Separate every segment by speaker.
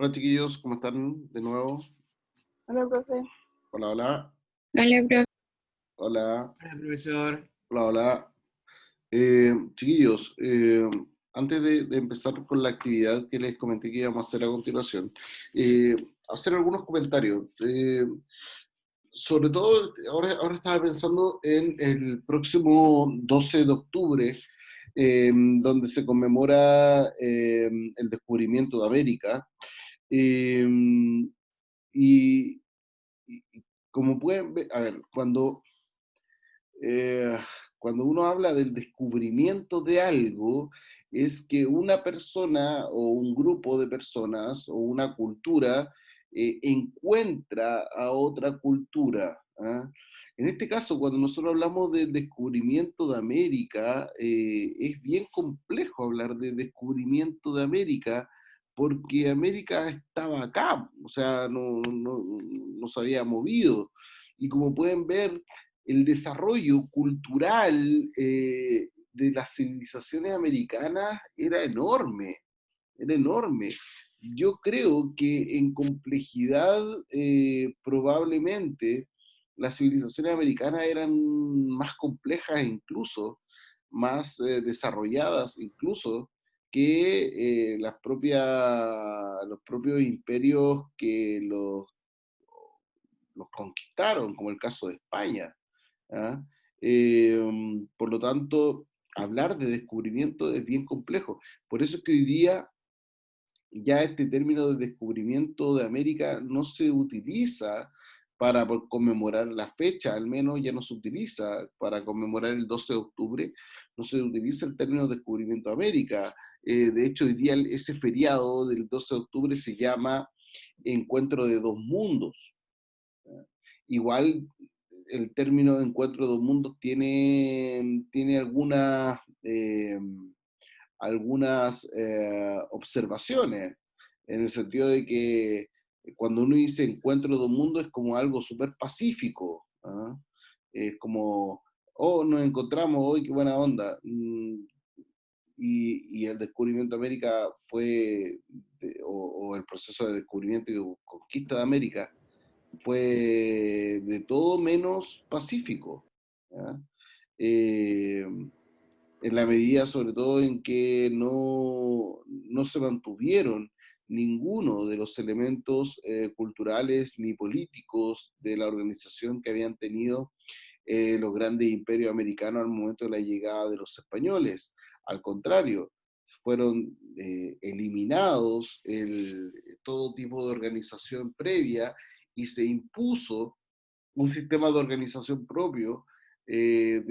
Speaker 1: Hola chiquillos, ¿cómo están? De nuevo.
Speaker 2: Hola, profe.
Speaker 1: Hola, hola.
Speaker 3: Hola, profe.
Speaker 1: Hola,
Speaker 4: Hola, profesor.
Speaker 1: hola, hola. Chiquillos, antes de empezar con la actividad que les comenté que íbamos a hacer a continuación, eh, hacer algunos comentarios. Sobre todo, ahora estaba pensando en el próximo 12 de octubre, donde se conmemora el descubrimiento de América. Eh, y, y como pueden ver, a ver, eh, cuando uno habla del descubrimiento de algo, es que una persona o un grupo de personas o una cultura encuentra a otra cultura. ¿Ah? En este caso, cuando nosotros hablamos del descubrimiento de América, es bien complejo hablar de descubrimiento de América, porque América estaba acá, o sea, no se había movido. Y como pueden ver, el desarrollo cultural de las civilizaciones americanas era enorme, era enorme. Yo creo que en complejidad probablemente las civilizaciones americanas eran más complejas incluso, más desarrolladas incluso que los propios imperios que los conquistaron, como el caso de España. ¿Ah? Eh, por lo tanto, hablar de descubrimiento es bien complejo. Por eso es que hoy día ya este término de descubrimiento de América no se utiliza para conmemorar la fecha, al menos ya no se utiliza para conmemorar el 12 de octubre, no se utiliza el término descubrimiento de América. De hecho, hoy día ese feriado del 12 de octubre se llama Encuentro de Dos Mundos. Igual el término encuentro de dos mundos tiene algunas observaciones, en el sentido de que cuando uno dice encuentro de dos mundos es como algo súper pacífico. ¿Ah? Es como, oh, nos encontramos, hoy qué buena onda. Y el descubrimiento de América o el proceso de descubrimiento y conquista de América fue de todo menos pacífico. ¿Ya? Eh, en la medida sobre todo en que no se mantuvieron ninguno de los elementos culturales ni políticos de la organización que habían tenido los grandes imperios americanos al momento de la llegada de los españoles. Al contrario, fueron eliminados todo tipo de organización previa y se impuso un sistema de organización propio de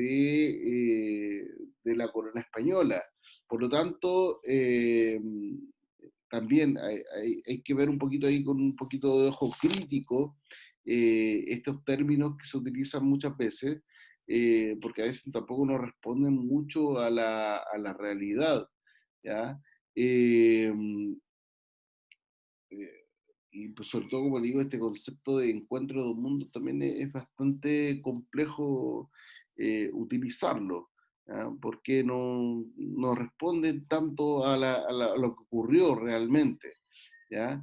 Speaker 1: la corona española. Por lo tanto, también hay que ver un poquito ahí con un poquito de ojo crítico estos términos que se utilizan muchas veces, porque a veces tampoco nos responden mucho a la realidad. ¿Ya? Eh, eh, y pues sobre todo, como le digo, este concepto de encuentro de un mundo también es bastante complejo utilizarlo, ¿ya? Porque no responde tanto a lo que ocurrió realmente. ¿Ya?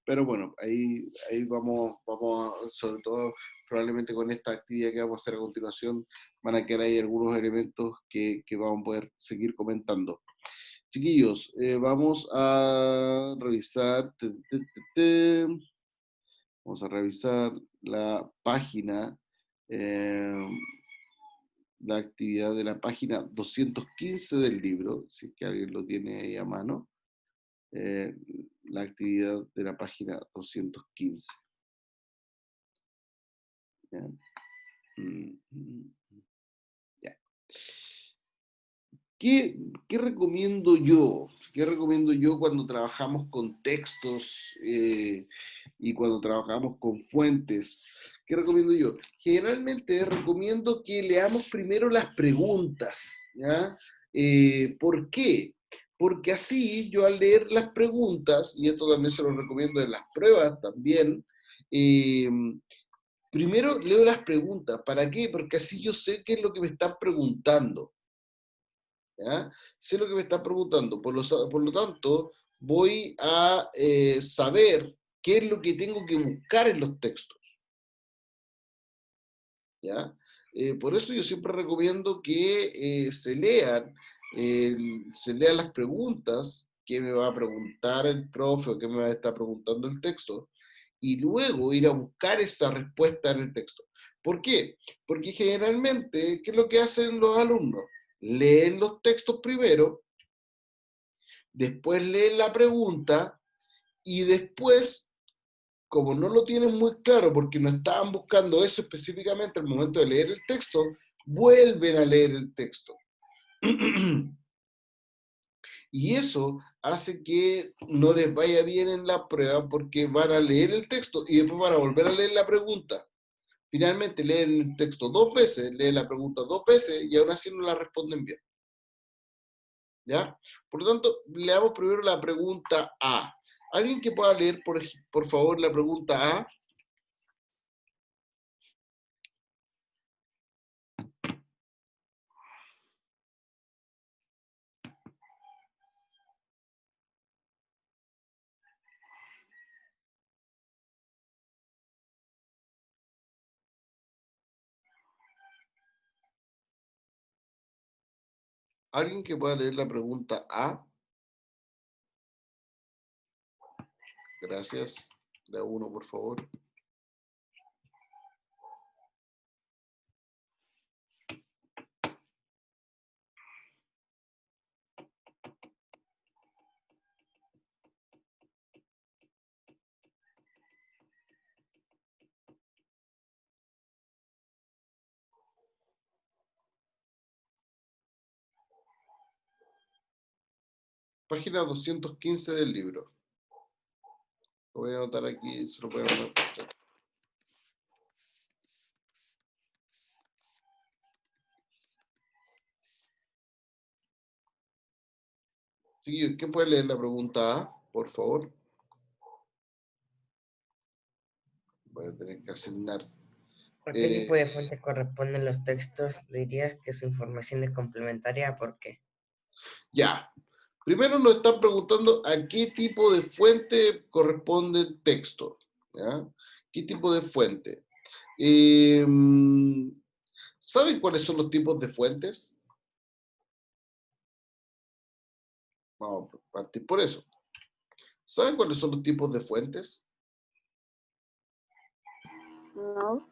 Speaker 1: Pero bueno, ahí sobre todo probablemente con esta actividad que vamos a hacer a continuación, van a quedar ahí algunos elementos que vamos a poder seguir comentando. Chiquillos, vamos a revisar, vamos a revisar la página, eh, la actividad de la página 215 del libro, si es que alguien lo tiene ahí a mano, eh, la actividad de la página 215. ¿Ya? Ya. ¿Qué, qué recomiendo yo? ¿Qué recomiendo yo cuando trabajamos con textos y cuando trabajamos con fuentes? ¿Qué recomiendo yo? Generalmente recomiendo que leamos primero las preguntas. ¿Ya? ¿Por qué? Porque así yo al leer las preguntas, y esto también se lo recomiendo en las pruebas también, eh, primero leo las preguntas. ¿Para qué? Porque así yo sé qué es lo que me están preguntando. ¿Ya? Sé lo que me están preguntando, por lo tanto, voy a saber qué es lo que tengo que buscar en los textos, ¿ya? Por eso yo siempre recomiendo que se lean las preguntas que me va a preguntar el profe o que me va a estar preguntando el texto, y luego ir a buscar esa respuesta en el texto. ¿Por qué? Porque generalmente, ¿qué es lo que hacen los alumnos? Leen los textos primero, después leen la pregunta, y después, como no lo tienen muy claro porque no estaban buscando eso específicamente al momento de leer el texto, vuelven a leer el texto. Y eso hace que no les vaya bien en la prueba porque van a leer el texto y después van a volver a leer la pregunta. Finalmente leen el texto 2 veces, leen la pregunta 2 veces y aún así no la responden bien. ¿Ya? Por lo tanto, leamos primero la pregunta A. ¿Alguien que pueda leer, por favor, la pregunta A? ¿Alguien que pueda leer la pregunta A? Gracias. De a uno, por favor. Página 215 del libro. Lo voy a anotar aquí, se lo voy a anotar. Sí, ¿quién puede leer la pregunta A, por favor? Voy a tener que asignar.
Speaker 2: ¿A qué tipo de fuente corresponden los textos? ¿Dirías que su información es complementaria? ¿Por qué?
Speaker 1: Ya. Primero nos están preguntando a qué tipo de fuente corresponde el texto. ¿Ya? ¿Qué tipo de fuente? Eh, ¿Saben cuáles son los tipos de fuentes? Vamos a partir por eso. ¿Saben cuáles son los tipos de fuentes?
Speaker 3: No.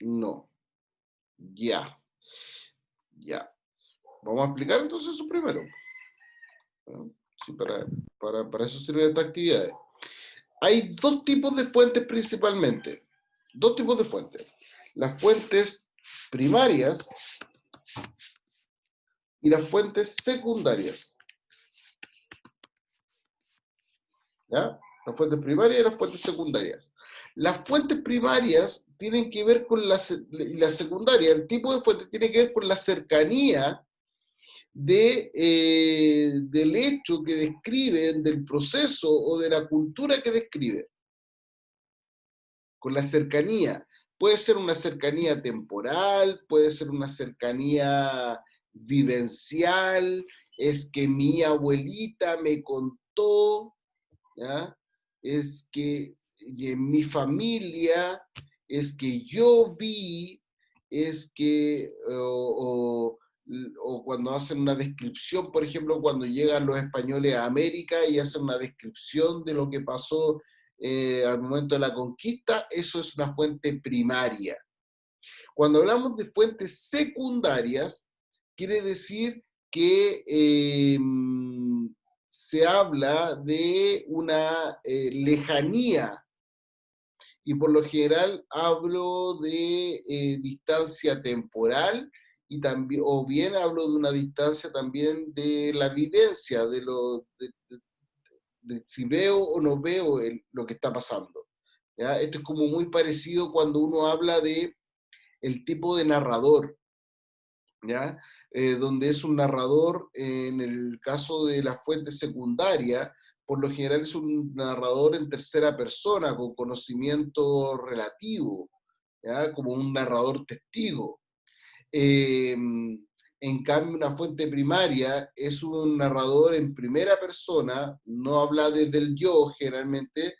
Speaker 1: No. Ya. Ya. Vamos a explicar entonces eso primero. ¿No? Sí, para eso sirve esta actividad. Hay dos tipos de fuentes principalmente. Dos tipos de fuentes. Las fuentes primarias y las fuentes secundarias. ¿Ya? Las fuentes primarias y las fuentes secundarias. Las fuentes primarias tienen que ver con la secundaria. El tipo de fuente tiene que ver con la cercanía del hecho que describen, del proceso o de la cultura que describen. Con la cercanía. Puede ser una cercanía temporal, puede ser una cercanía vivencial, es que mi abuelita me contó, ¿ya? Es que en mi familia, es que yo vi, es que, o cuando hacen una descripción, por ejemplo, cuando llegan los españoles a América y hacen una descripción de lo que pasó al momento de la conquista, eso es una fuente primaria. Cuando hablamos de fuentes secundarias, quiere decir que se habla de una lejanía, y por lo general hablo de distancia temporal y también, o bien hablo de una distancia también de la vivencia, de si veo o no veo lo que está pasando. ¿Ya? Esto es como muy parecido cuando uno habla de el tipo de narrador, ¿ya? Donde es un narrador, en el caso de la fuente secundaria, por lo general es un narrador en tercera persona, con conocimiento relativo, ¿ya? Como un narrador testigo. Eh, En cambio, una fuente primaria es un narrador en primera persona, no habla desde el yo generalmente,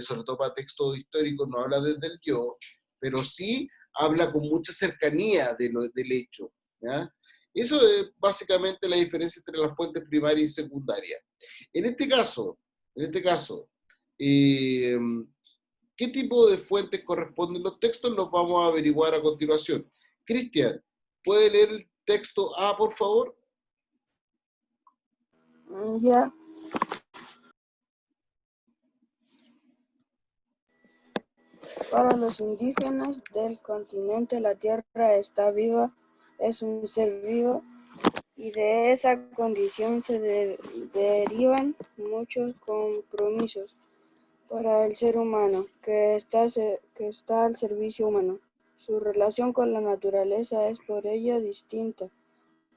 Speaker 1: sobre todo para textos históricos, no habla desde el yo, pero sí habla con mucha cercanía del hecho. ¿Ya? Eso es básicamente la diferencia entre las fuentes primarias y secundarias. En este caso, eh, ¿qué tipo de fuentes corresponden los textos? Los vamos a averiguar a continuación. Cristian, ¿puede leer el texto A, por favor?
Speaker 3: Ya. Para los indígenas del continente, la tierra está viva, es un ser vivo, y de esa condición se derivan muchos compromisos para el ser humano que está al servicio humano. Su relación con la naturaleza es por ello distinta.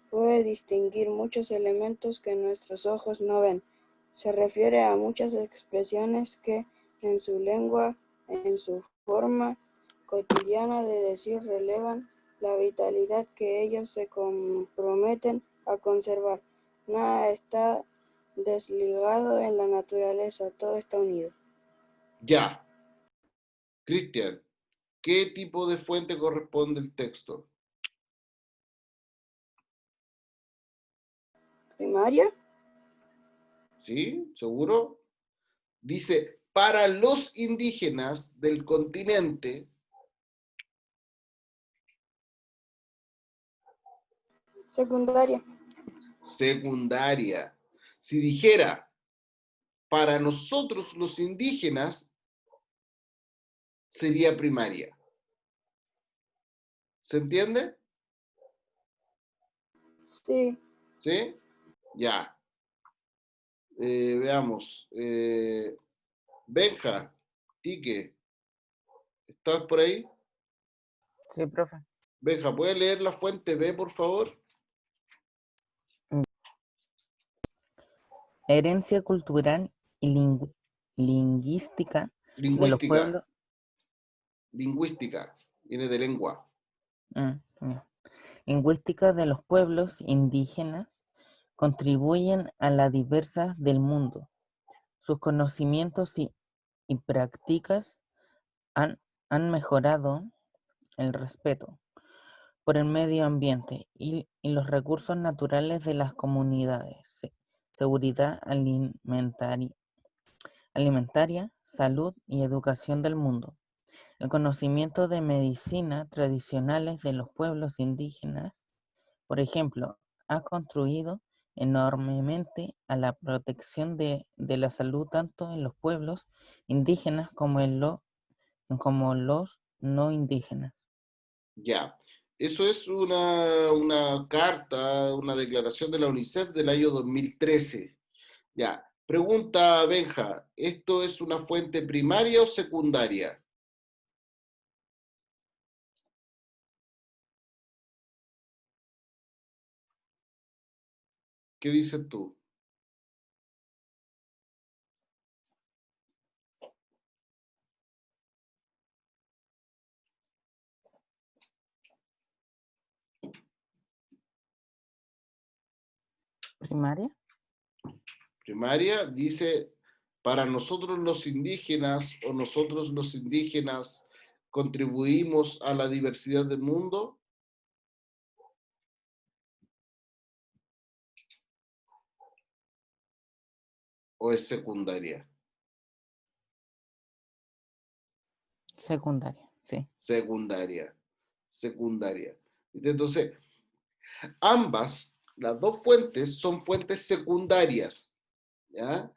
Speaker 3: Puede distinguir muchos elementos que nuestros ojos no ven. Se refiere a muchas expresiones que en su lengua, en su forma cotidiana de decir, relevan la vitalidad que ellos se comprometen a conservar. Nada está desligado en la naturaleza, todo está unido.
Speaker 1: Ya. Cristian, ¿qué tipo de fuente corresponde el texto?
Speaker 3: ¿Primaria?
Speaker 1: ¿Sí? ¿Seguro? Dice, para los indígenas del continente,
Speaker 3: Secundaria.
Speaker 1: secundaria. Si dijera, para nosotros los indígenas, sería primaria. ¿Se entiende?
Speaker 3: Sí.
Speaker 1: ¿Sí? Ya. Veamos. Benja, Tique, ¿estás por ahí?
Speaker 2: Sí, profe.
Speaker 1: Benja, ¿puedes leer la fuente B, por favor?
Speaker 2: Herencia cultural y lingüística de los
Speaker 1: Lingüística.
Speaker 2: pueblos.
Speaker 1: Lingüística. Viene de lengua.
Speaker 2: Ya. Lingüística de los pueblos indígenas contribuyen a la diversidad del mundo. Sus conocimientos y prácticas han mejorado el respeto por el medio ambiente y los recursos naturales de las comunidades, seguridad alimentaria, salud y educación del mundo. El conocimiento de medicina tradicionales de los pueblos indígenas, por ejemplo, ha contribuido enormemente a la protección de la salud tanto en los pueblos indígenas como los no indígenas.
Speaker 1: Ya. Eso es una carta, una declaración de la UNICEF del año 2013. Ya. Pregunta Benja, ¿esto es una fuente primaria o secundaria? ¿Qué dices tú?
Speaker 2: ¿Primaria?
Speaker 1: Primaria dice, para nosotros los indígenas o nosotros los indígenas contribuimos a la diversidad del mundo. ¿O es secundaria?
Speaker 2: Secundaria, sí.
Speaker 1: Secundaria. Secundaria. Entonces, ambas, las dos fuentes, son fuentes secundarias. ¿Ya?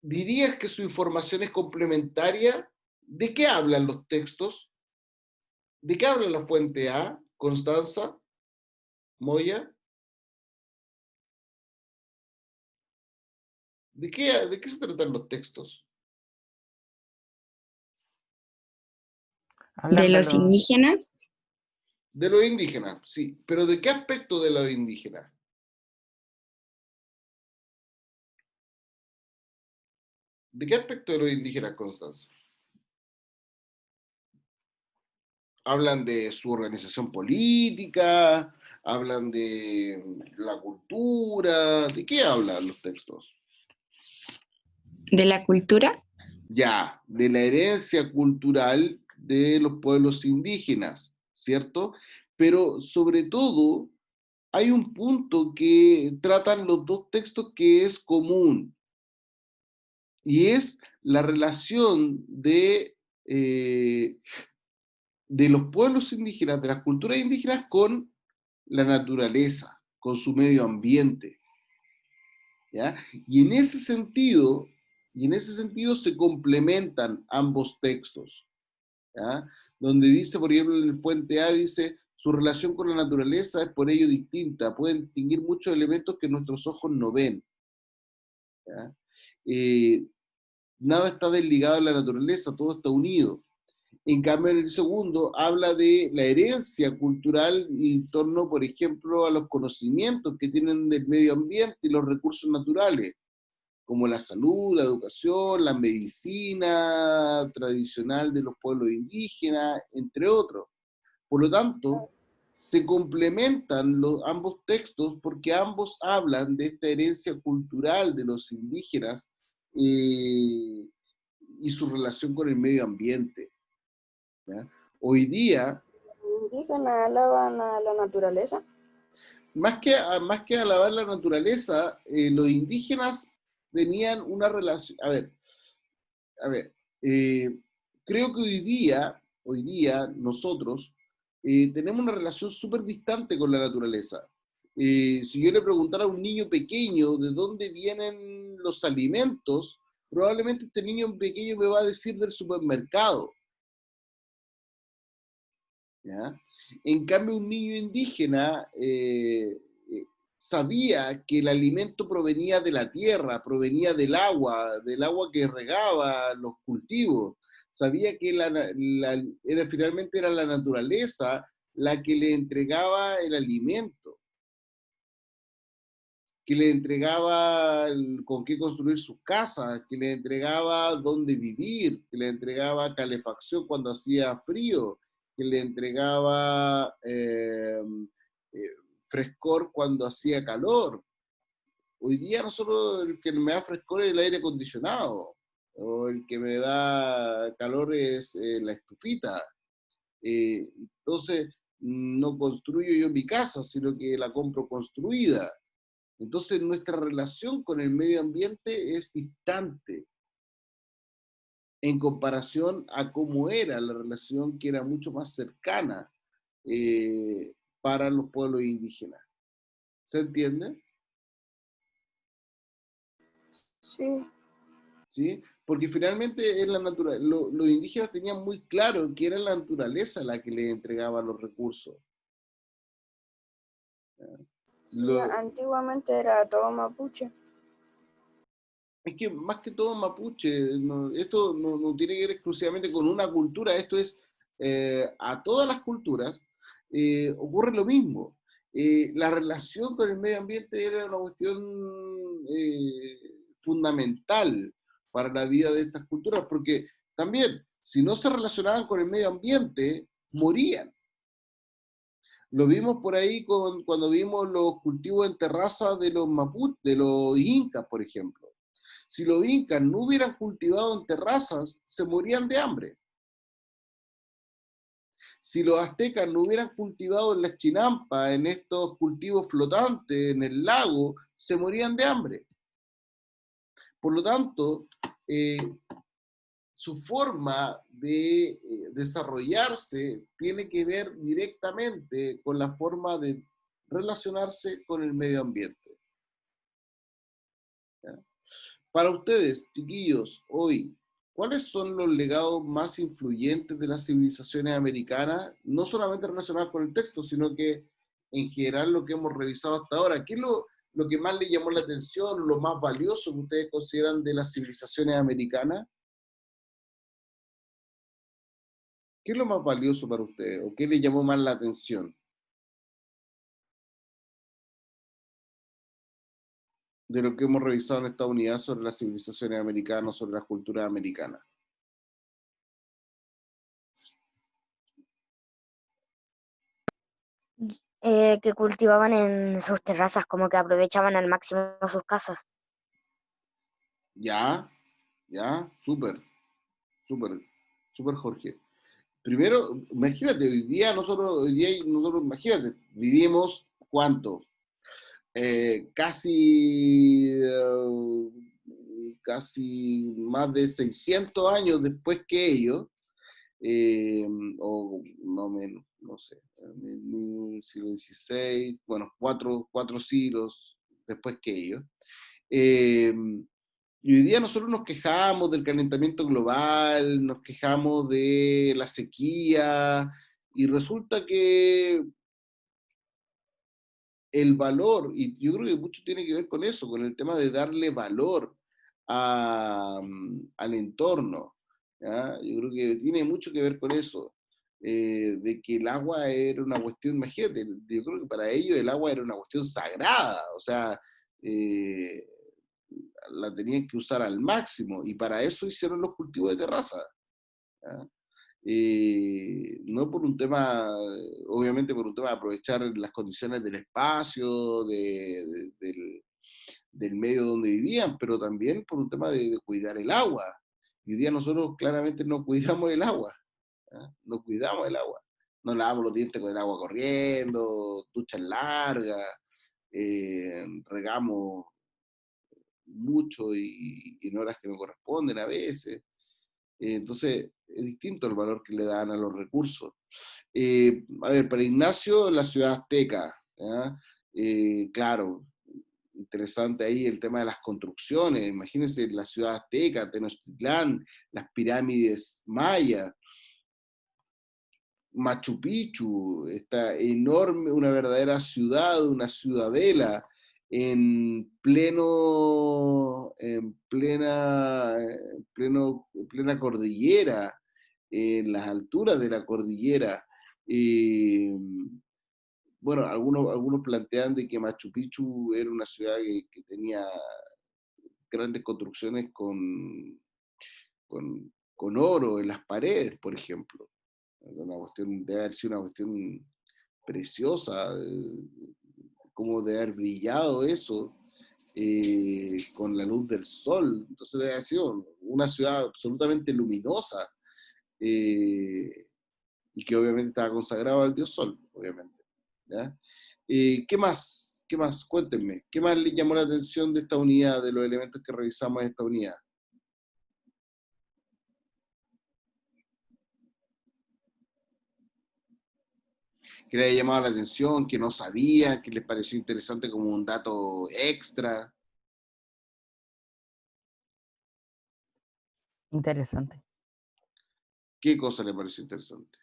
Speaker 1: ¿Dirías que su información es complementaria? ¿De qué hablan los textos? ¿De qué habla la fuente A, Constanza, Moya? ¿De qué se tratan los textos?
Speaker 2: Hablan
Speaker 4: ¿De los indígenas?
Speaker 1: De los indígenas, sí. ¿Pero de qué aspecto de los indígenas? ¿De qué aspecto de los indígenas, Constanza? Hablan de su organización política, hablan de la cultura, ¿de qué hablan los textos?
Speaker 4: ¿De la cultura?
Speaker 1: Ya, de la herencia cultural de los pueblos indígenas, ¿cierto? Pero sobre todo hay un punto que tratan los dos textos que es común, y es la relación de los pueblos indígenas, de las culturas indígenas con la naturaleza, con su medio ambiente, ¿ya? Y en ese sentido se complementan ambos textos, ¿ya? Donde dice, por ejemplo, en el Fuente A dice, su relación con la naturaleza es por ello distinta, pueden distinguir muchos elementos que nuestros ojos no ven, ¿ya? Eh, Nada está desligado de la naturaleza, todo está unido. En cambio, en el segundo habla de la herencia cultural en torno, por ejemplo, a los conocimientos que tienen del medio ambiente y los recursos naturales, como la salud, la educación, la medicina tradicional de los pueblos indígenas, entre otros. Por lo tanto, se complementan ambos textos porque ambos hablan de esta herencia cultural de los indígenas eh, y su relación con el medio ambiente, ¿ya? Hoy día,
Speaker 3: ¿Los indígenas alaban a la naturaleza?
Speaker 1: más que alabar la naturaleza, los indígenas tenían una relación, a ver, creo que hoy día nosotros tenemos una relación súper distante con la naturaleza. Si yo le preguntara a un niño pequeño de dónde vienen los alimentos, probablemente este niño pequeño me va a decir del supermercado, ¿ya? En cambio, un niño indígena sabía que el alimento provenía de la tierra, provenía del agua que regaba los cultivos. Sabía que finalmente era la naturaleza la que le entregaba el alimento, que le entregaba con qué construir sus casas, que le entregaba dónde vivir, que le entregaba calefacción cuando hacía frío, que le entregaba eh, frescor cuando hacía calor. Hoy día nosotros el que me da frescor es el aire acondicionado, o el que me da calor es la estufita. Entonces, no construyo yo mi casa, sino que la compro construida. Entonces nuestra relación con el medio ambiente es distante en comparación a cómo era la relación que era mucho más cercana eh, para los pueblos indígenas. ¿Se entiende?
Speaker 3: Sí,
Speaker 1: ¿Sí? Porque finalmente es los indígenas tenían muy claro que era la naturaleza la que les entregaba los recursos.
Speaker 3: sí,
Speaker 1: Lo,
Speaker 3: antiguamente era todo mapuche.
Speaker 1: Es que más que todo mapuche, esto no tiene que ver exclusivamente con una cultura, esto es a todas las culturas ocurre lo mismo. La relación con el medio ambiente era una cuestión fundamental para la vida de estas culturas, porque también, si no se relacionaban con el medio ambiente, morían. Lo vimos por ahí cuando vimos los cultivos en terraza de los mapuches, de los incas, por ejemplo. Si los incas no hubieran cultivado en terrazas, se morían de hambre. Si los aztecas no hubieran cultivado en las chinampas, en estos cultivos flotantes, en el lago, se morían de hambre. Por lo tanto, eh, su forma de desarrollarse tiene que ver directamente con la forma de relacionarse con el medio ambiente, ¿ya? Para ustedes, chiquillos, hoy, ¿cuáles son los legados más influyentes de las civilizaciones americanas? No solamente relacionados con el texto, sino que en general lo que hemos revisado hasta ahora. ¿Qué es lo que más les llamó la atención, lo más valioso que ustedes consideran de las civilizaciones americanas? ¿Qué es lo más valioso para ustedes? ¿O qué les llamó más la atención de lo que hemos revisado en esta unidad sobre las civilizaciones americanas, sobre las culturas americanas?
Speaker 5: que cultivaban en sus terrazas, como que aprovechaban al máximo sus casas.
Speaker 1: Ya, ya, súper, súper, súper, Jorge. Primero, imagínate, hoy día nosotros, imagínate, vivimos, ¿cuánto? Casi más de 600 años después que ellos, eh, o no menos, no sé, en el siglo XVI, bueno, cuatro siglos después que ellos. Eh, y hoy día nosotros nos quejamos del calentamiento global, nos quejamos de la sequía, y resulta que el valor, y yo creo que mucho tiene que ver con eso, con el tema de darle valor al entorno. ¿Ya? Yo creo que tiene mucho que ver con eso, de que el agua era una cuestión, imagínate, yo creo que para ellos el agua era una cuestión sagrada, o sea, eh, la tenían que usar al máximo, y para eso hicieron los cultivos de terraza. ¿Ya? No por un tema, obviamente por un tema de aprovechar las condiciones del espacio, del medio donde vivían, pero también por un tema de cuidar el agua. Y hoy día nosotros claramente no cuidamos el agua, ¿ah? No cuidamos el agua. No lavamos los dientes con el agua corriendo, duchas largas, regamos mucho y en horas que no corresponden a veces. Entonces, es distinto el valor que le dan a los recursos. A ver, para Ignacio, la ciudad azteca, ¿ya? Claro, interesante ahí el tema de las construcciones. Imagínense la ciudad azteca, Tenochtitlán, las pirámides mayas, Machu Picchu, esta enorme, una verdadera ciudad, una ciudadela, en plena cordillera, en las alturas de la cordillera. Eh, bueno, algunos plantean de que Machu Picchu era una ciudad que tenía grandes construcciones con oro en las paredes, por ejemplo. Una cuestión, debe haber sido una cuestión preciosa, cómo debe haber brillado eso con la luz del sol. Entonces debe haber sido una ciudad absolutamente luminosa, eh, y que obviamente estaba consagrado al dios sol, obviamente. ¿Ya? ¿Qué más? ¿Qué más? Cuéntenme. ¿Qué más les llamó la atención de esta unidad, de los elementos que revisamos en esta unidad? Que les haya llamado la atención, que no sabían, que les pareció interesante como un dato extra.
Speaker 2: Interesante.
Speaker 1: ¿Qué cosa les pareció interesante?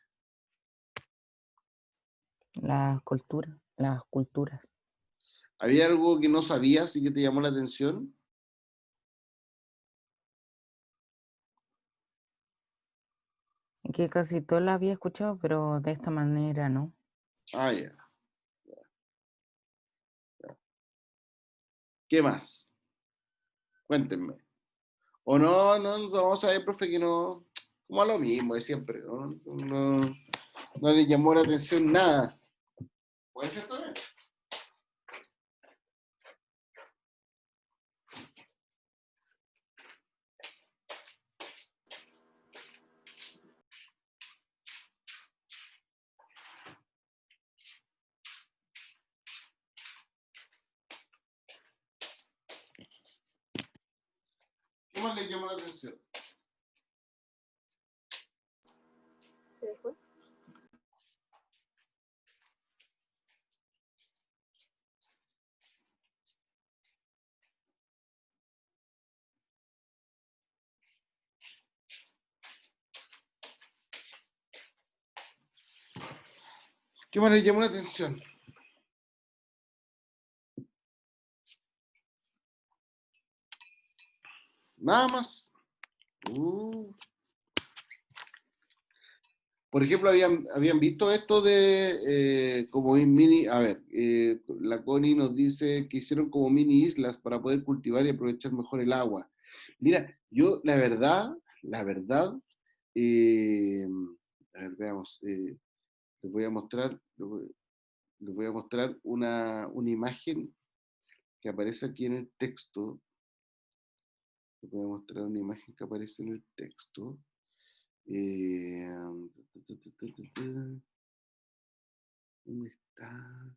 Speaker 2: Las culturas.
Speaker 1: ¿Había algo que no sabías y que te llamó la atención?
Speaker 2: Que casi todo la había escuchado, pero de esta manera no.
Speaker 1: Ah, ya. ¿Qué más? Cuéntenme. O no, no vamos a ver, profe, que no, como a lo mismo de siempre, no le llamó la atención nada. ¿Puede ser también? ¿Qué más le llamó la atención?
Speaker 3: ¿Se fue?
Speaker 1: ¿Qué más le llamó la atención? Nada más. Por ejemplo, habían visto esto de como mini, a ver, la Connie nos dice que hicieron como mini islas para poder cultivar y aprovechar mejor el agua. Mira, yo la verdad, eh, a ver, veamos, les voy a mostrar, Les voy a mostrar una imagen que aparece aquí en el texto. Les voy a mostrar una imagen que aparece en el texto. Eh, ¿Dónde está?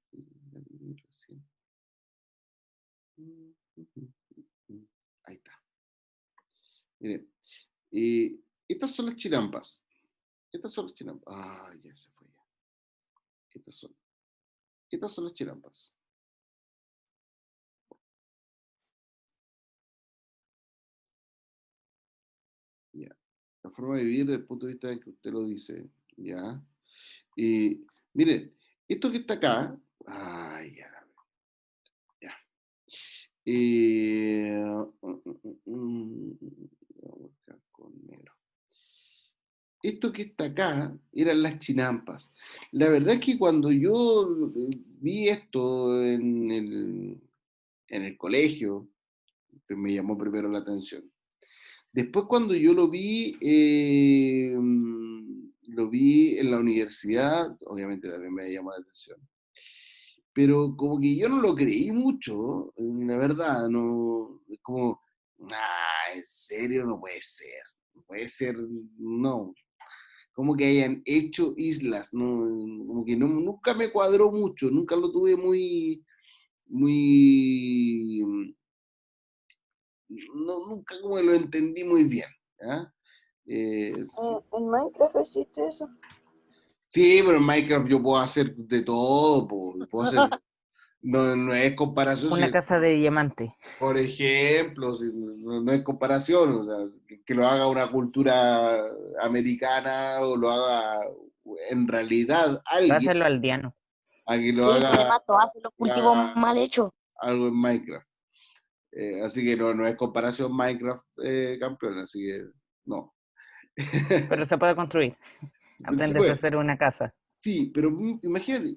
Speaker 1: Ahí está. Miren, estas son las chirampas. Estas son las chirampas. Ah, ya se fue ya. Estas son las chirampas. Ya. La forma de vivir desde el punto de vista de que usted lo dice. Ya. Miren, esto que está acá. Ay, ya. Ya. Voy a buscar con negro. Esto que está acá eran las chinampas. La verdad es que cuando yo vi esto en el colegio, pues me llamó primero la atención. Después cuando yo lo vi en la universidad, obviamente también me llamó la atención. Pero como que yo no lo creí mucho, la verdad, no, es como, en serio, no puede ser, no puede ser, no, como que hayan hecho islas, no, como que no, nunca me cuadró mucho, nunca lo tuve muy, no, nunca como lo entendí muy bien, ¿ya?
Speaker 3: ¿En Minecraft existe eso?
Speaker 1: Sí, pero en Minecraft yo puedo hacer de todo, puedo hacer, no, no es comparación,
Speaker 2: Una casa de diamante.
Speaker 1: por ejemplo, no, no es comparación, o sea, que lo haga una cultura americana o lo haga en realidad
Speaker 2: Va a
Speaker 1: alguien,
Speaker 2: hacerlo aldeano.
Speaker 1: a que lo
Speaker 5: Sí, el
Speaker 1: haga,
Speaker 5: problema todos hacen los cultivos mal hechos.
Speaker 1: algo en Minecraft. Así que no, no es comparación Minecraft campeón, así que no.
Speaker 2: Pero se puede construir.
Speaker 1: Sí,
Speaker 2: Aprendes a
Speaker 1: pues,
Speaker 2: hacer una casa.
Speaker 1: sí, pero imagínate,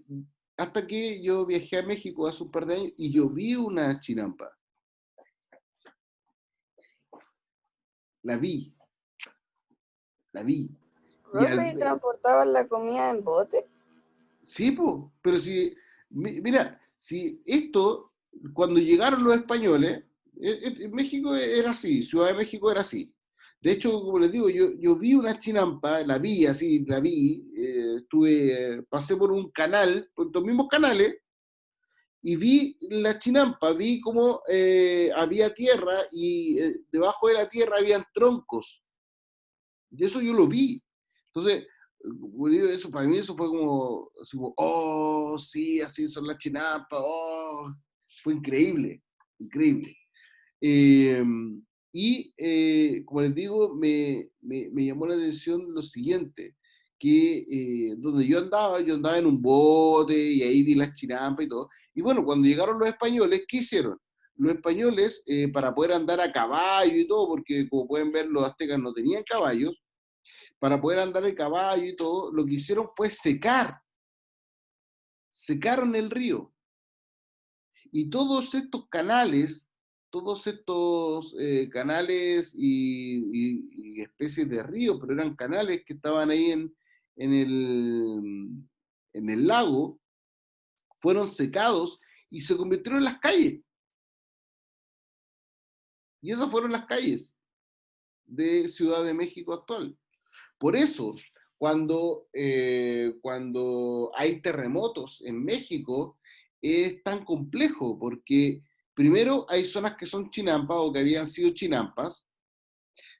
Speaker 1: hasta que yo viajé a México hace un par de años y yo vi una chinampa, la vi, la vi. Y
Speaker 3: Profe, ¿y transportaban la comida en bote?
Speaker 1: sí, pues, pero si, mira, si esto, cuando llegaron los españoles, en México era así, Ciudad de México era así. De hecho, como les digo, yo vi una chinampa, la vi así, la vi, pasé por un canal, por los mismos canales, y vi la chinampa, vi cómo había tierra y debajo de la tierra habían troncos. Y eso yo lo vi. Entonces, eso, para mí eso fue como, así como, oh, sí, así son las chinampas, oh, fue increíble, increíble. Eh, como les digo, me llamó la atención lo siguiente, que donde yo andaba en un bote y ahí vi las chinampas y todo. Y bueno, cuando llegaron los españoles, ¿qué hicieron? Los españoles, para poder andar a caballo y todo, porque como pueden ver, los aztecas no tenían caballos, para poder andar el caballo y todo, lo que hicieron fue secaron el río. Y todos estos canales y especies de río, pero eran canales que estaban ahí en en el lago, fueron secados y se convirtieron en las calles. Y esas fueron las calles de Ciudad de México actual. Por eso, cuando hay terremotos en México, es tan complejo, porque primero hay zonas que son chinampas o que habían sido chinampas.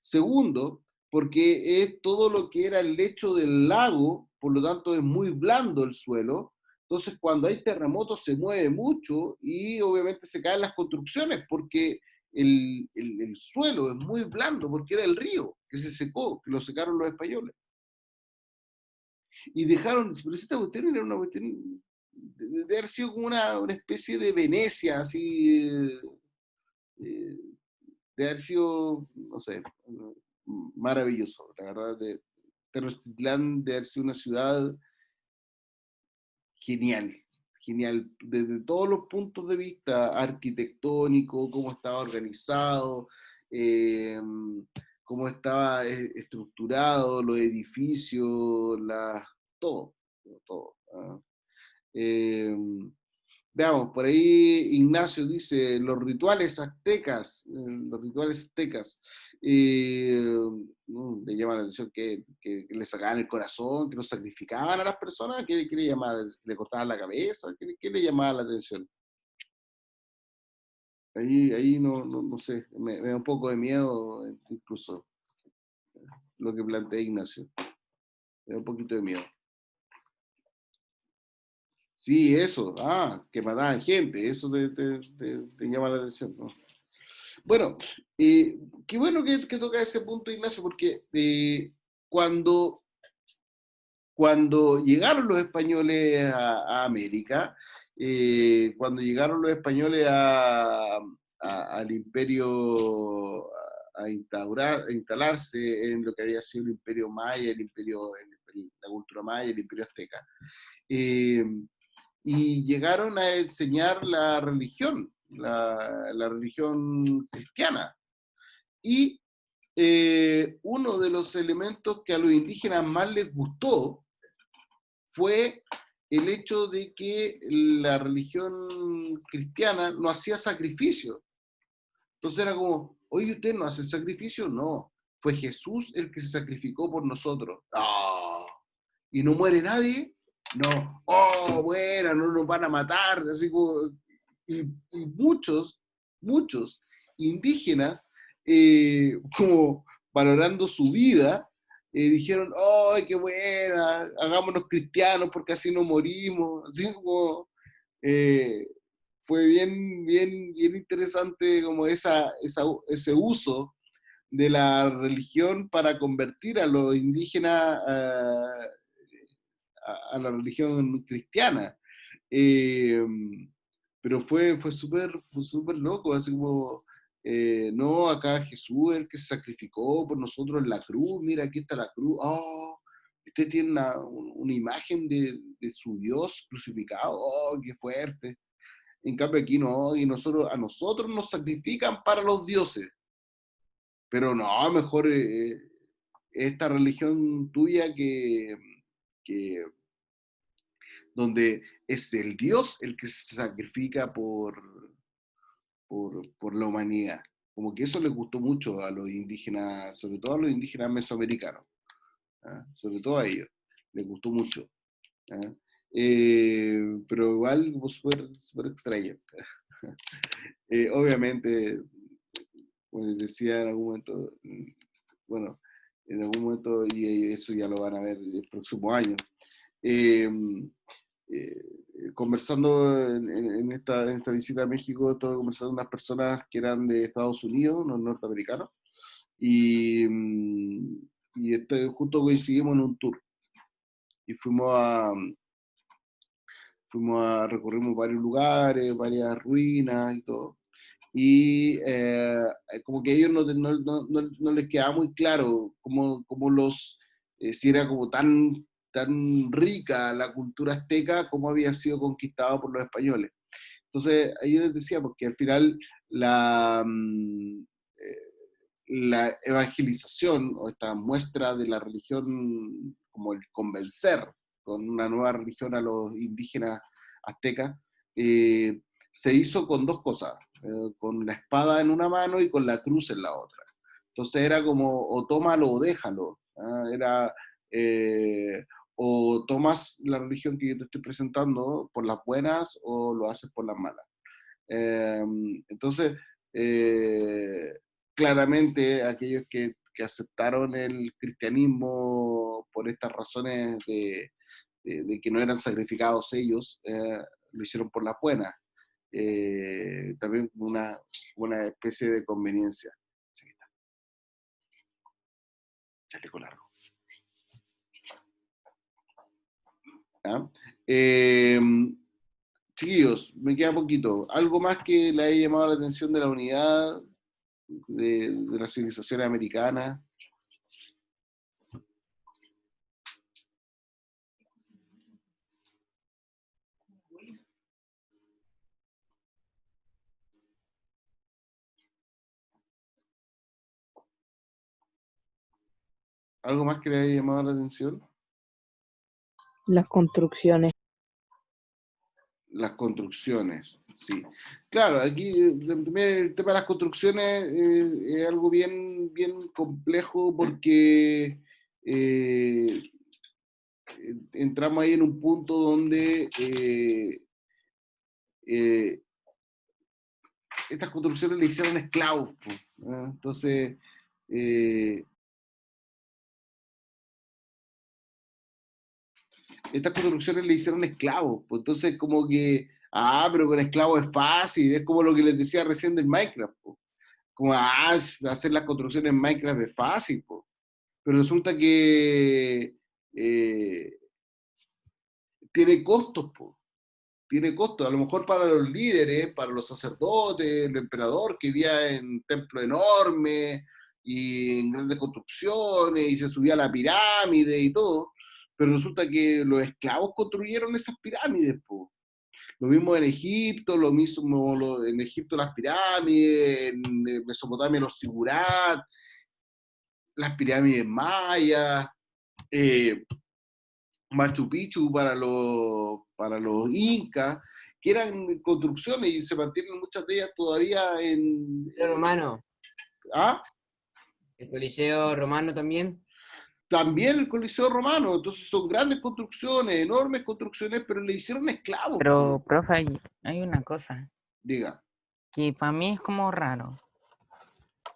Speaker 1: Segundo, porque es todo lo que era el lecho del lago, por lo tanto es muy blando el suelo. Entonces, cuando hay terremotos se mueve mucho y obviamente se caen las construcciones porque el suelo es muy blando, porque era el río que se secó, que lo secaron los españoles. Y dejaron, pero esta cuestión era una cuestión de haber sido como una especie de Venecia, así, eh, de haber sido, no sé, maravilloso, la verdad, Tenochtitlán de haber sido una ciudad genial, genial, desde todos los puntos de vista, arquitectónico, cómo estaba organizado, eh, cómo estaba estructurado, los edificios, todo, todo. ¿Ah? Eh, Veamos, por ahí Ignacio dice, los rituales aztecas, le llama la atención que le sacaban el corazón, que los sacrificaban a las personas, ¿qué le llamaba? ¿Le cortaban la cabeza? ¿Qué le llamaba la atención? Ahí no sé, me da un poco de miedo incluso lo que plantea Ignacio, me da un poquito de miedo. Sí, eso, que mataban gente, eso te llama la atención, ¿no? Bueno, qué bueno que toca ese punto, Ignacio, porque cuando, cuando llegaron los españoles a América, cuando llegaron los españoles al imperio, a instalarse en lo que había sido el imperio maya, la cultura maya, el imperio azteca, eh, y llegaron a enseñar la religión, la religión cristiana. Y uno de los elementos que a los indígenas más les gustó fue el hecho de que la religión cristiana no hacía sacrificio. Entonces era como, oye, ¿usted no hace sacrificio? No, fue Jesús el que se sacrificó por nosotros. ¡Ah! ¿Y no muere nadie? No. ¡Oh, bueno, no nos van a matar! Así como, y muchos indígenas, como valorando su vida, dijeron, ¡ay, qué buena! Hagámonos cristianos porque así no morimos. Así como, eh, fue bien interesante como ese uso de la religión para convertir a los indígenas a la religión cristiana. Eh, pero fue súper loco, así como, no, acá Jesús es el que se sacrificó por nosotros en la cruz, mira, aquí está la cruz, oh, usted tiene una imagen de su Dios crucificado, oh, qué fuerte. En cambio aquí no, y a nosotros nos sacrifican para los dioses, pero no, mejor esta religión tuya que donde es el Dios el que se sacrifica por la humanidad. Como que eso les gustó mucho a los indígenas, sobre todo a los indígenas mesoamericanos, ¿ah? Sobre todo a ellos, les gustó mucho. ¿Ah? Pero igual como súper extraño. Obviamente, como decía en algún momento, bueno, en algún momento, y eso ya lo van a ver el próximo año, eh, conversando en esta visita a México, estaba conversando con unas personas que eran de Estados Unidos, unos norteamericanos, y, justo coincidimos en un tour, y recorrimos varios lugares, varias ruinas y todo. Y como que a ellos no les quedaba muy claro si era como tan rica la cultura azteca como había sido conquistada por los españoles. Entonces, ahí yo les decía, porque al final la evangelización o esta muestra de la religión, como el convencer con una nueva religión a los indígenas aztecas, eh, se hizo con dos cosas, con la espada en una mano y con la cruz en la otra. Entonces era como, o tómalo o déjalo. ¿Ah? O tomas la religión que yo te estoy presentando por las buenas o lo haces por las malas. Eh, entonces, eh, claramente aquellos que aceptaron el cristianismo por estas razones de que no eran sacrificados ellos, lo hicieron por las buenas. También una especie de conveniencia. Chaleco largo. ¿Ah? Eh, Chiquillos, me queda poquito. ¿Algo más que le haya llamado la atención de la unidad de las civilizaciones americanas? ¿Algo más que le haya llamado la atención?
Speaker 6: Las construcciones.
Speaker 1: Las construcciones, sí. Claro, aquí también el tema de las construcciones es algo bien, bien complejo porque entramos ahí en un punto donde estas construcciones le hicieron esclavos, po, ¿ah? Entonces, estas construcciones le hicieron esclavos, pues entonces como que, pero con esclavos es fácil, es como lo que les decía recién del Minecraft, po. Como, hacer las construcciones en Minecraft es fácil, po. Pero resulta que tiene costos, po. Tiene costos, a lo mejor para los líderes, para los sacerdotes, el emperador que vivía en templos enormes y en grandes construcciones y se subía a la pirámide y todo, pero resulta que los esclavos construyeron esas pirámides, po. Lo mismo en Egipto, lo mismo en Egipto las pirámides, en Mesopotamia los zigurat, las pirámides mayas, eh, Machu Picchu para los incas, que eran construcciones y se mantienen muchas de ellas todavía en...
Speaker 6: Romano.
Speaker 1: ¿Ah?
Speaker 6: El Coliseo Romano también.
Speaker 1: También el Coliseo Romano, entonces son grandes construcciones, enormes construcciones, pero le hicieron esclavos.
Speaker 2: Pero, profe, hay una cosa
Speaker 1: Diga,
Speaker 2: que para mí es como raro,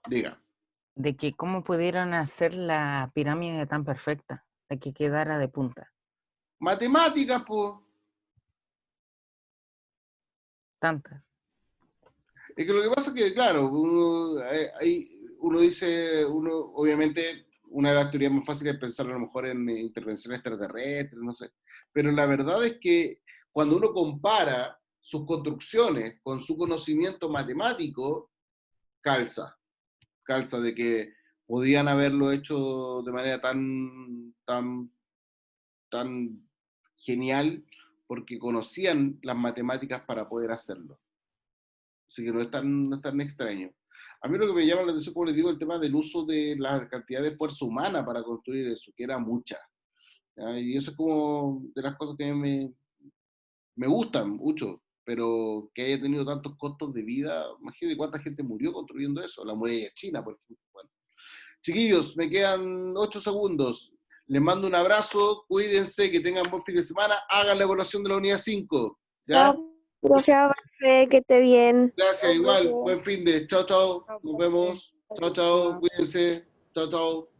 Speaker 1: diga.
Speaker 2: de que cómo pudieron hacer la pirámide tan perfecta, de que quedara de punta.
Speaker 1: Matemáticas, pues.
Speaker 2: Tantas.
Speaker 1: Es que lo que pasa es que, claro, uno dice, obviamente, una de las teorías más fáciles es pensar a lo mejor en intervenciones extraterrestres, no sé, pero la verdad es que cuando uno compara sus construcciones con su conocimiento matemático, calza de que podían haberlo hecho de manera tan genial porque conocían las matemáticas para poder hacerlo. Así que no es tan extraño. A mí lo que me llama la atención, como les digo, el tema del uso de la cantidad de fuerza humana para construir eso, que era mucha. ¿Ya? Y eso es como de las cosas que a mí me gustan mucho, pero que haya tenido tantos costos de vida, imagínate cuánta gente murió construyendo eso, la muralla china, por ejemplo. Bueno. Chiquillos, me quedan 8 segundos. Les mando un abrazo, cuídense, que tengan buen fin de semana, hagan la evaluación de la unidad 5. ¿Ya?
Speaker 7: Chao, profe, que esté bien.
Speaker 1: Gracias,
Speaker 3: Chao,
Speaker 1: igual.
Speaker 3: profe.
Speaker 1: Buen fin de. Chao, chao.
Speaker 3: Chao,
Speaker 1: Nos
Speaker 3: profe.
Speaker 1: vemos.
Speaker 3: Hasta
Speaker 1: Chao,
Speaker 3: la
Speaker 1: chao.
Speaker 3: próxima.
Speaker 1: Cuídense. Chao, chao.